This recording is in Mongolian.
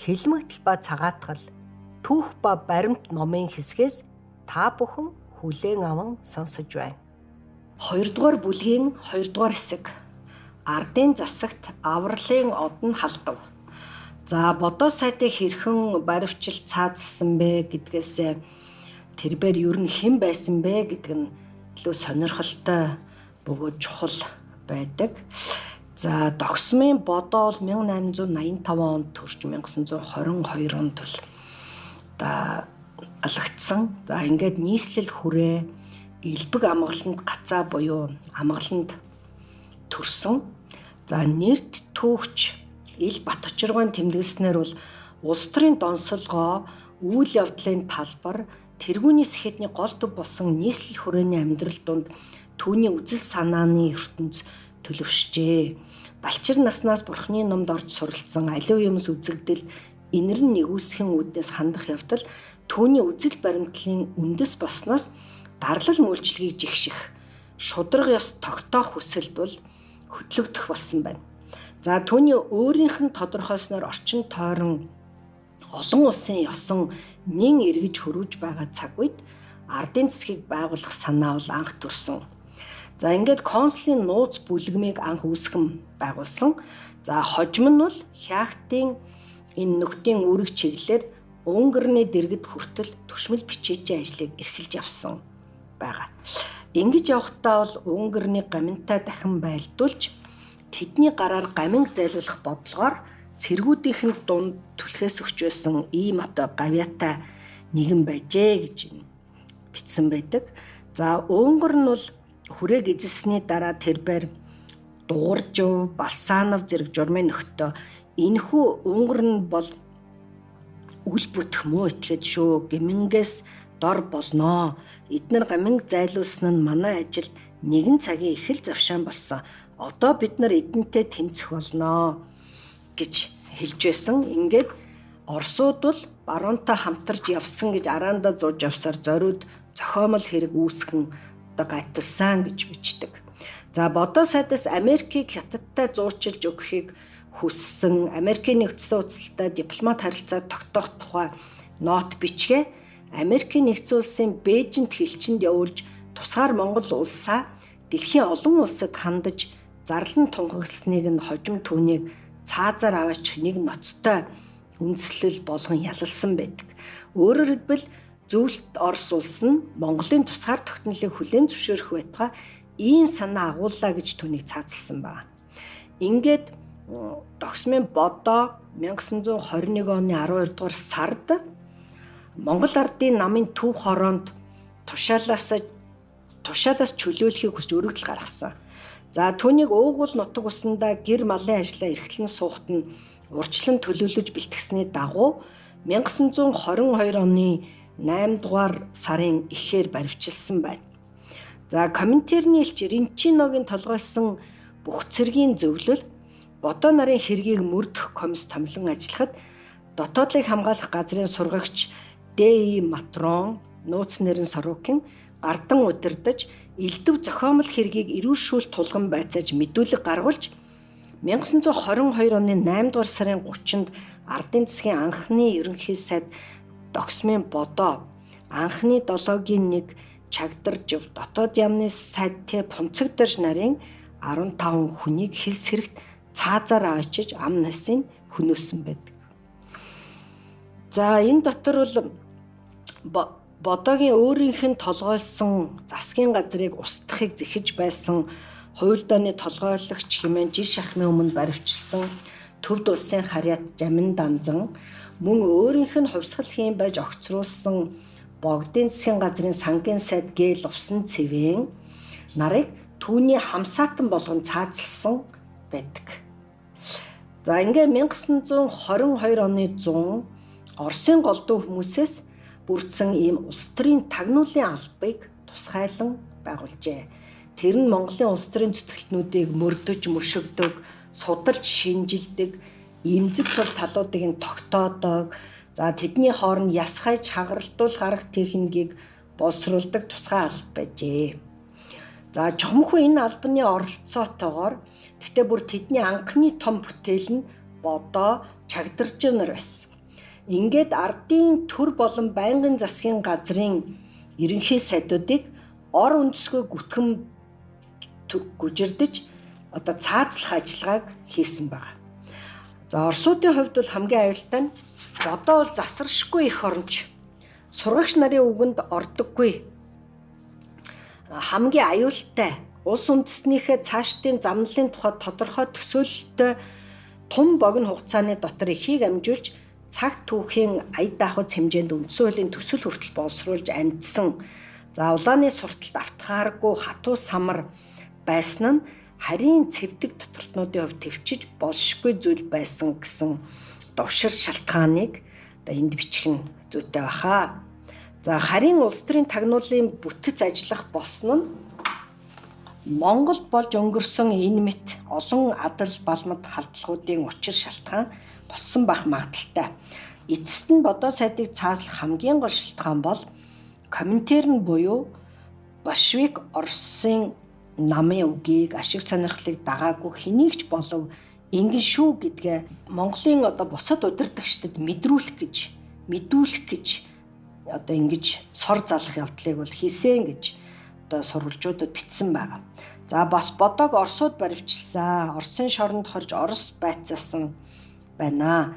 Хэлмэгдэл ба цагаатгал, түүх ба баримт номын хэсгээс та бүхэн хүлээн аван сонсож байна. 2 дугаар бүлгийн 2 дугаар хэсэг. Ардын засагт авралын одон халдав. За бодоо сайтыг хэрхэн баривчил цаазалсан бэ гэдгээс тэрээр ер нь хэн байсан бэ гэдэг нь илүү сонирхолтой бөгөөд чухал байдаг. За догсмын бодоо бол 1885 онд төрж 1922 онд бол алагдсан. За ингээд нийслэл хүрээ элбэг амгаланд гацаа буюу амгаланд төрсөн. За нэрт түүхч ил бат очиргойн тэмдэглэснээр бол улс төрийн донсолгоо үйл явдлын талбар тэргүүний сэхэтний гол төв болсон нийслэл хүрээний амьдрал донд түүний үзэл санааны ертөнц төлөвшжээ. Балчир наснаас бурхны номд орж суралцсан аливаа юмс үзэгдэл инэрн нэгүсхийн үүднээс хандах явдал түүний үзэл баримтлалын үндэс болсноос дарлал мүйлчлэгийг жигших шудраг ёс тогтоох хүсэлд бол хөтлөгдөх болсон байна. За түүний өөрийнх нь тодорхойлсноор орчин тойрон олон улсын ёсон нэн эргэж хөрвж байгаа цаг үед ардын засгийг байгуулах санаа бол анх төрсөн. За ингээд консулын нууц бүлгмийг анх үүсгэн байгуулсан. За хожим нь бол хяактын энэ нөхдийн үүрэг чиглэлээр Унгарны дэргэд хүртэл түшмэл бичээчийн ажлыг эрхэлж явсан байгаа. Ингэж явхдаа бол Унгарны гаминтай дахин байлдуулж тэдний гараар гаминг зайлуулах бодлогоор цэргүүдийнх нь дунд түлхээс өгч байсан ийм одоо гавьяатай нэгэн байжээ гэж бичсэн байдаг. За Унгар нь бол хүрээг эзэлсний дараа тэрээр Дууржив, Балсанов зэрэг журмын нөхдөө энэхүү Унгар нь бол үл бүтэх муу итгэж шүү. Гэмингээс дор болноо. Эднэр гаминг зайлуулсан нь манай ажилд нэгэн цагийн их л завшаан болсон. Одоо бид нар эдэнтэй тэмцэх болноо гэж хэлж байсан. Ингээд Оросууд бол баруунтай хамтарч явсан гэж араанда зууж явсаар зориуд зохиомол хэрэг үүсгэн гайтулсан гэж бичдэг. За бодоо сайтаас Америкийг хятадтай зуучилж өгөхийг хүссэн Америкийн нэгдсэн улстай дипломат харилцаа тогтоох тухай нот бичгээ Америкийн нэгдсэн улсын Бээжинд хэлчинд явуулж тусгаар Монгол улсаа дэлхийн олон улсад хандаж зарлан тунхагласныг нь хожим түүнийг цаазаар аваачих нэг ноцтой үндэслэл болгон ялалсан байдаг. Өөрөөр хэлбэл зөвлөлт Орос улс нь Монголын тусгаар тогтнолыг хүлээн зөвшөөрөх байтугай ийм санаа агууллаа гэж түүнийг цаазалсан байна. Ингээд догсмын бодоо 1921 оны 12 дугаар сард Монгол ардын намын төв хороонд тушаалаас чөлөөлөхийг хүсч өргөдөл гаргасан. За түүнийг уугуул нутаг усандаа гэр малын ажлаа эрхлэн суухад нь урьдчилан төлөвлөж бэлтгэсний дагуу 1922 оны 8 дугаар сарын эхээр баривчилсан байна. За Коминтерны элч Ренчиногийн толгойсон бүх цэргийн зөвлөл бодоо нарын хэргийг мөрдөх комисс томлон ажиллахад дотоодлыг хамгаалах газрын сургагч Д.И. Матрон нууц нэрэн Сорокин гардан удирдаж элдв зохиомол хэргийг ирүүшүүл тулган байцааж мэдүүлэг гаргуулж 1922 оны 8 дугаар сарын 30-нд ардын засгийн анхны ерөнхий сайд догсмын бодоо анхны 7-гийн 1 Чагдаржив дотоод яамны сайд Пунцэгдэрж нарын 15 хүнийг хэлс хэрэгт цаазаар авчиж ам насыг хөнөөсөн байдаг. За энэ дотор бол бодоогийн өөрийнх нь толгойлсон засгийн газрыг устгахыг зэхэж байсан хуйлдааны толгойлагч хэмээн жил шахмын өмнө баривчилсан төвд улсын харьяат Жамин Данзан мөн өөрийнх нь хувьсгал хийм байж огцруулсан Богдын засгийн газрын сангийн сайд Г. Лувсан Цэвэн нарыг түүний хамсаатан болгон цаазалсан байдаг. За ингээ 1922 оны 100 Оросын голдуу хүмүүсээс бүрдсэн ийм улс төрийн тагнуулын албыг тусгайлан байгуулжээ. Тэр нь Монголын улс төрийн зүтгэлтнүүдийг мөрдөж, мөшөгдөг, судалж шинжилдэг, эмзэг сул талуудыг нь тогтоодог. За тэдний хооронд ясгайж хагаралтуулах арга техникийг боловсруулдаг тусгай алба байжээ. За чомхоо энэ албаны оролцоотойгоор тэгтээ бүр тэдний анхны том бүтээл нь бодоо Чагдаржив нар байсан. Ингээд ардын төр болон байнгын засгийн газрын ерөнхий сайдуудыг ор үндэсгүй гүтгэн гүжирдэж одоо цаазлах ажиллагааг хийсэн байна. За Оросуудын хувьд бол хамгийн аюултай нь одоо бол засаршгүй их оронч сургагч нарын үгэнд ордоггүй хамгийн аюултай улс үндэстнийхээ цаашдын замналын тухай тодорхой төсөөлөлтөй тун богино хугацааны дотор эхийг амжуулж цаг түүхийн ая даахуйц хэмжээнд үндсэн хуулийн төсөл хүртэл боловсруулж амжсан. За улааны сурталт автахааргүй хатуу самар байсан нь харийн цэвдэг дотортнуудын хувьд төвчиж болшгүй зүйл байсан гэсэн довшир шалтгааныг одоо энд бичих нь зүйтэй баха. За харийн улс төрийн тагнуулын бүтэц ажиллах болсон нь Монголд болж өнгөрсөн энэ мэт олон адал балмад халдлагуудын учир шалтгаан болсон бах магадaltaй. Эцэст нь бодоо сайдыг цааслах хамгийн гол шалтгаан бол Коминтерн буюу Большевик Оросын намын үгийг ашиг сонирхлыг дагаагүй хэнийг ч болов ингэн шүү гэдгээ Монголын одоо бусад удирдагчдад мэдүүлэх гэж одоо ингэж сор залах явдлыг бол хийсэн гэж одоо сурвалжуудад бичсэн байгаа. За бас бодоог Оросууд баривчилсан. Оросын шоронд хорж Орос байцаасан байна.